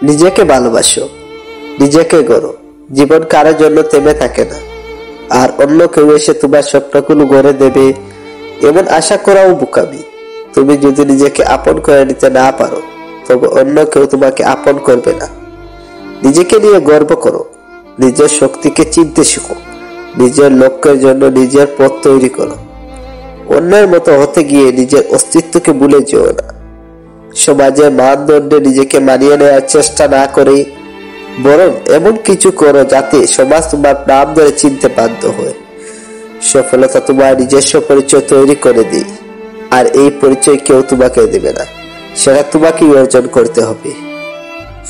নিজেকে ভালোবাসো, নিজেকে গড়ো। জীবন কারোর জন্য থেমে থাকে না, আর অন্য কেউ এসে তোমার স্বপ্নগুলো গড়ে দেবে এমন আশা করাও বোকামি। তুমি যদি নিজেকে আপন করে নিতে না পারো, তবে অন্য কেউ তোমাকে আপন করবে না। নিজেকে নিয়ে গর্ব করো, নিজের শক্তিকে চিনতে শিখো, নিজের লক্ষ্যের জন্য নিজের পথ তৈরি করো। অন্যের মতো হতে গিয়ে নিজের অস্তিত্বকে ভুলে যেও না। সমাজের মানদণ্ডে নিজেকে মানিয়ে নেওয়ার চেষ্টা না করে বরং এমন কিছু করো যাতে সমাজ তোমার নাম ধরে চিনতে বাধ্য হয়। সফলতা তোমার নিজস্ব পরিচয় তৈরি করে দিই, আর এই পরিচয় কেউ তোমাকে দেবে না, সেটা তোমাকেই অর্জন করতে হবে।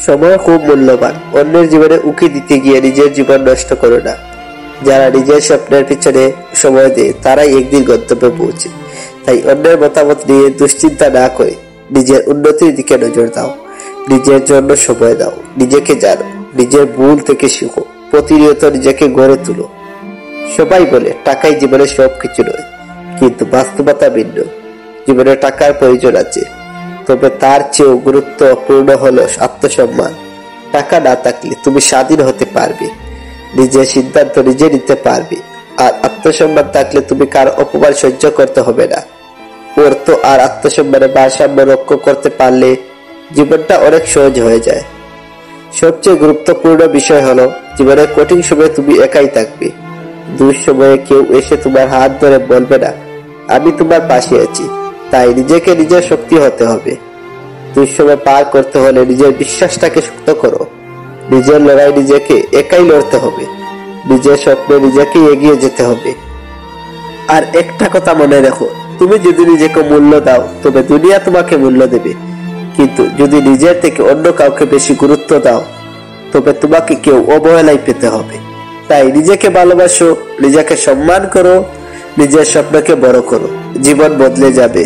সময় খুব মূল্যবান, অন্যের জীবনে উকি দিতে গিয়ে নিজের জীবন নষ্ট করো না। যারা নিজের স্বপ্নের পিছনে সময় দেয় তারাই একদিন গন্তব্যে পৌঁছে। তাই অন্যের মতামত নিয়ে দুশ্চিন্তা না করে নিজের উন্নতির দিকে নজর দাও, নিজের জন্য সময় দাও, নিজেকে জানো, নিজের ভুল থেকে শিখো, প্রতিনিয়ত নিজেকে গড়ে তুলো। সবাই বলে টাকাই জীবনের সবকিছু নয়, কিন্তু বাস্তবতা ভিন্ন। জীবনে টাকার প্রয়োজন আছে, তবে তার চেয়েও গুরুত্বপূর্ণ হলো আত্মসম্মান। টাকা না থাকলে তুমি স্বাধীন হতে পারবে, নিজের সিদ্ধান্ত নিজে নিতে পারবে, আর আত্মসম্মান থাকলে তুমি কারো অপমান সহ্য করতে হবে না। অর্থ আর আত্মসম্মানের ভারসাম্য রক্ষা করতে পারলে জীবনটা অনেক সহজ হয়ে যায়। সবচেয়ে গুরুত্বপূর্ণ বিষয় হলো জীবনের কঠিন সময়ে তুমি একাই থাকবে। দুঃসময়ে কেউ এসে তোমার হাত ধরে বলবে না আমি তোমার পাশে আছি। তাই নিজেকে নিজের শক্তি হতে হবে। দুঃসময় পার করতে হলে নিজের বিশ্বাসটাকে শক্ত করো। নিজের লড়াই নিজেকে একাই লড়তে হবে, নিজের স্বপ্নে নিজেকেই এগিয়ে যেতে হবে। আর একটা কথা মনে রাখো, তুমি যদি নিজেকে মূল্য দাও তবে দুনিয়া তোমাকে মূল্য দেবে, কিন্তু যদি নিজের থেকে অন্য কাউকে বেশি গুরুত্ব দাও তবে তোমাকে কেউ অবহেলায় পেতে হবে। তাই নিজেকে ভালোবাসো, নিজেকে সম্মান করো, নিজের স্বপ্নকে বড় করো। জীবন বদলে যাবে।